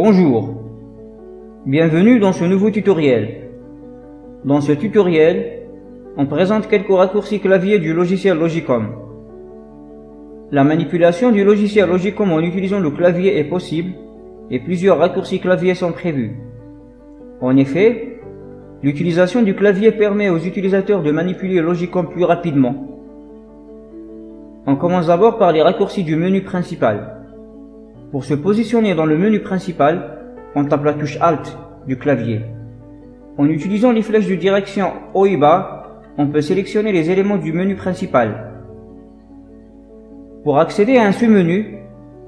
Bonjour, bienvenue dans ce nouveau tutoriel. Dans ce tutoriel, on présente quelques raccourcis clavier du logiciel Logicom. La manipulation du logiciel Logicom en utilisant le clavier est possible et plusieurs raccourcis clavier sont prévus. En effet, l'utilisation du clavier permet aux utilisateurs de manipuler Logicom plus rapidement. On commence d'abord par les raccourcis du menu principal. Pour se positionner dans le menu principal, on tape la touche Alt du clavier. En utilisant les flèches de direction haut et bas, on peut sélectionner les éléments du menu principal. Pour accéder à un sous-menu,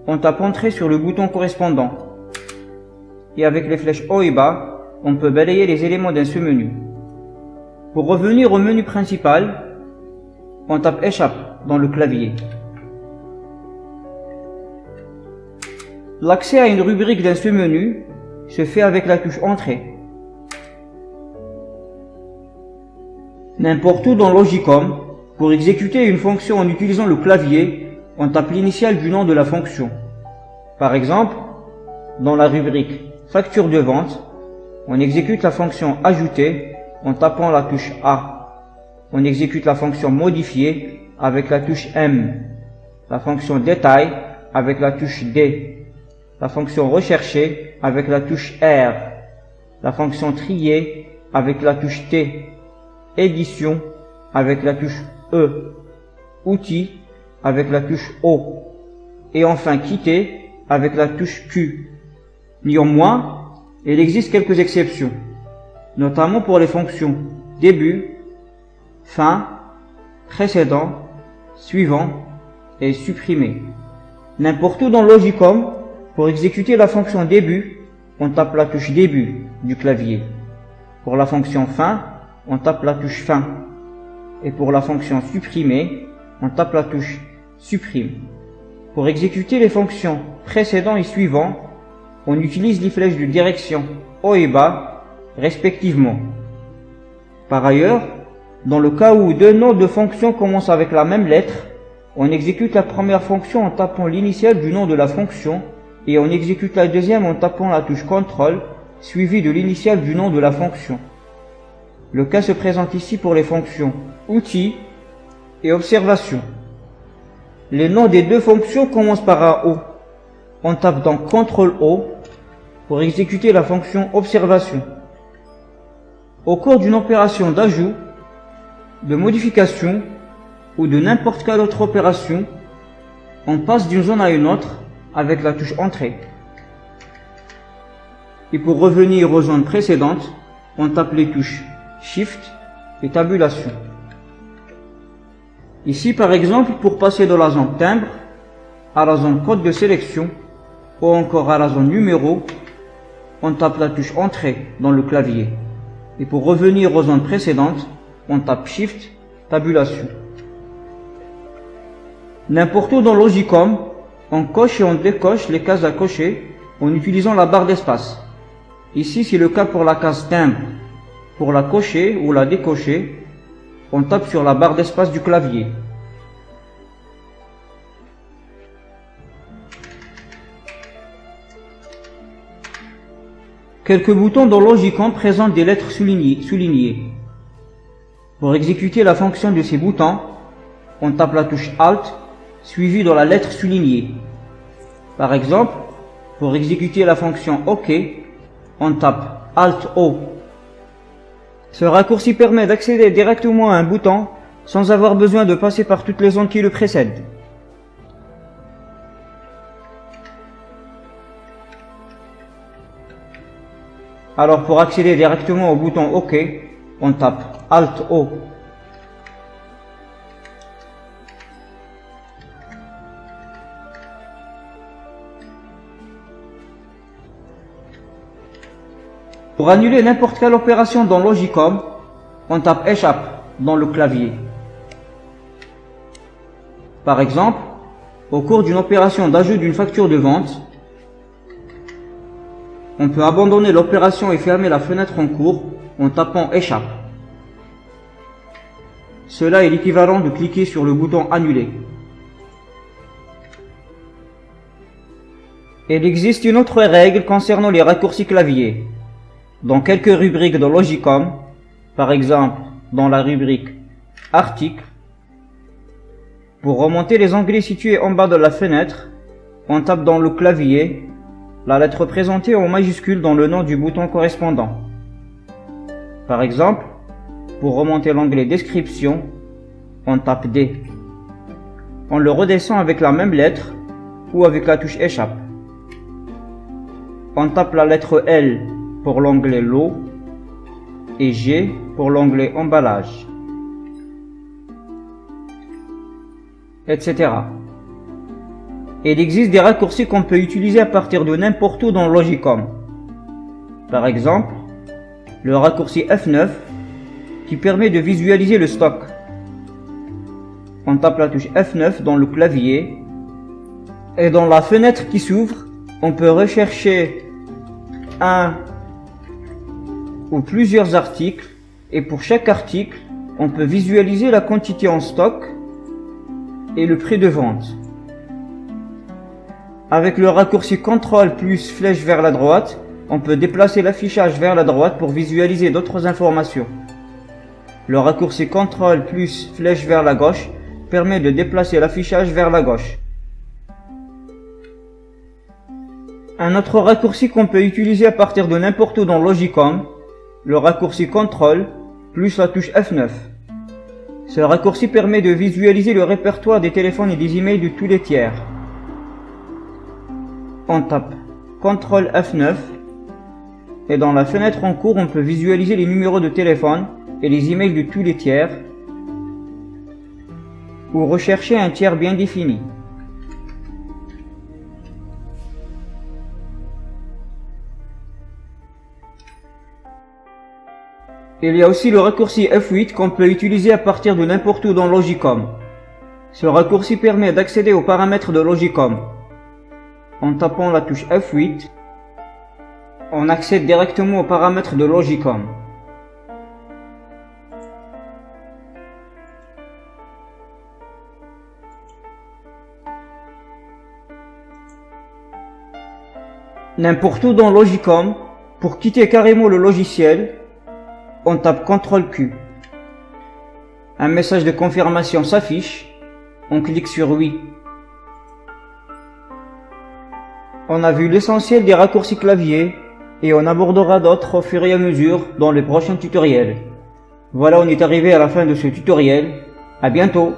on tape Entrée sur le bouton correspondant. Et avec les flèches haut et bas, on peut balayer les éléments d'un sous-menu. Pour revenir au menu principal, on tape Échappe dans le clavier. L'accès à une rubrique d'un sous-menu se fait avec la touche Entrée. N'importe où dans Logicom, pour exécuter une fonction en utilisant le clavier, on tape l'initiale du nom de la fonction. Par exemple, dans la rubrique Facture de vente, on exécute la fonction Ajouter en tapant la touche A. On exécute la fonction Modifier avec la touche M. La fonction Détail avec la touche D. La fonction Rechercher avec la touche R. La fonction Trier avec la touche T. Édition avec la touche E. Outils avec la touche O. Et enfin Quitter avec la touche Q. Néanmoins, il existe quelques exceptions, notamment pour les fonctions début, fin, précédent, suivant et supprimer. N'importe où dans Logicom, pour exécuter la fonction début, on tape la touche début du clavier. Pour la fonction fin, on tape la touche fin. Et pour la fonction supprimer, on tape la touche supprime. Pour exécuter les fonctions précédent et suivant, on utilise les flèches de direction haut et bas, respectivement. Par ailleurs, dans le cas où deux noms de fonctions commencent avec la même lettre, on exécute la première fonction en tapant l'initiale du nom de la fonction et on exécute la deuxième en tapant la touche CTRL suivie de l'initiale du nom de la fonction. Le cas se présente ici pour les fonctions outils et observation. Les noms des deux fonctions commencent par un O. On tape donc CTRL O pour exécuter la fonction observation. Au cours d'une opération d'ajout, de modification ou de n'importe quelle autre opération, on passe d'une zone à une autre avec la touche Entrée. Et pour revenir aux zones précédentes, on tape les touches Shift et Tabulation. Ici par exemple, pour passer de la zone timbre à la zone code de sélection ou encore à la zone numéro, on tape la touche Entrée dans le clavier. Et pour revenir aux zones précédentes, on tape Shift, Tabulation. N'importe où dans Logicom, on coche et on décoche les cases à cocher en utilisant la barre d'espace. Ici, c'est le cas pour la case timbre. Pour la cocher ou la décocher, on tape sur la barre d'espace du clavier. Quelques boutons dans Logicom présentent des lettres soulignées. Pour exécuter la fonction de ces boutons, on tape la touche Alt suivie de la lettre soulignée. Par exemple, pour exécuter la fonction OK, on tape Alt O. Ce raccourci permet d'accéder directement à un bouton sans avoir besoin de passer par toutes les zones qui le précèdent. Alors pour accéder directement au bouton OK, on tape Alt O. Pour annuler n'importe quelle opération dans Logicom, on tape Échappe dans le clavier. Par exemple, au cours d'une opération d'ajout d'une facture de vente, on peut abandonner l'opération et fermer la fenêtre en cours en tapant Échappe. Cela est l'équivalent de cliquer sur le bouton Annuler. Il existe une autre règle concernant les raccourcis clavier. Dans quelques rubriques de Logicom, par exemple dans la rubrique Articles, pour remonter les onglets situés en bas de la fenêtre, on tape dans le clavier la lettre présentée en majuscule dans le nom du bouton correspondant. Par exemple, pour remonter l'onglet Description, on tape D. On le redescend avec la même lettre ou avec la touche Échappe. On tape la lettre L pour l'onglet Lot et G pour l'onglet Emballage, etc. Il existe des raccourcis qu'on peut utiliser à partir de n'importe où dans Logicom. Par exemple, le raccourci F9 qui permet de visualiser le stock. On tape la touche F9 dans le clavier et dans la fenêtre qui s'ouvre, on peut rechercher un ou plusieurs articles et pour chaque article, on peut visualiser la quantité en stock et le prix de vente. Avec le raccourci CTRL plus flèche vers la droite, on peut déplacer l'affichage vers la droite pour visualiser d'autres informations. Le raccourci CTRL plus flèche vers la gauche permet de déplacer l'affichage vers la gauche. Un autre raccourci qu'on peut utiliser à partir de n'importe où dans Logicom, le raccourci CTRL plus la touche F9. Ce raccourci permet de visualiser le répertoire des téléphones et des emails de tous les tiers. On tape CTRL F9 et dans la fenêtre en cours on peut visualiser les numéros de téléphone et les emails de tous les tiers ou rechercher un tiers bien défini. Il y a aussi le raccourci F8 qu'on peut utiliser à partir de n'importe où dans Logicom. Ce raccourci permet d'accéder aux paramètres de Logicom. En tapant la touche F8, on accède directement aux paramètres de Logicom. N'importe où dans Logicom, pour quitter carrément le logiciel, on tape CTRL-Q. Un message de confirmation s'affiche, on clique sur Oui. On a vu l'essentiel des raccourcis clavier et on abordera d'autres au fur et à mesure dans les prochains tutoriels. Voilà, on est arrivé à la fin de ce tutoriel. À bientôt!